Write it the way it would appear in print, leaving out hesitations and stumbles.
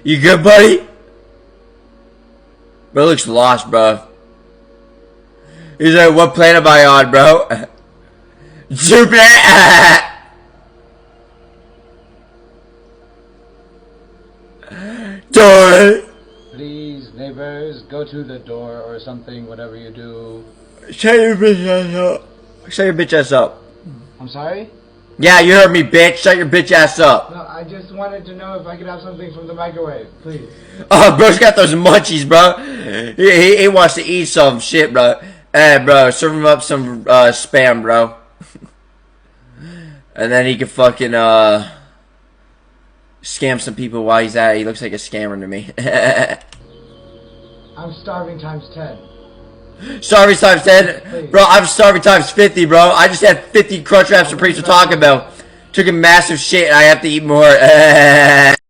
You good, buddy? Bro looks lost, bro. He's like, what planet am I on, bro? Jupiter! Door! Please, neighbors, go to the door or something, whatever you do. Shut your bitch ass up. Shut your bitch ass up. I'm sorry? Yeah, you heard me, bitch. Shut your bitch ass up. No, I just wanted to know if I could have something from the microwave, please. Oh, bro's got those munchies, bro. He wants to eat some shit, bro. Hey, bro, serve him up some spam, bro. And then he can fucking scam some people while he's at it. He looks like a scammer to me. I'm starving times 10. Starving times 10? Bro, I'm starving times 50, bro. I just had 50 Crunchwrap Supremes for Taco Bell. Took a massive shit and I have to eat more.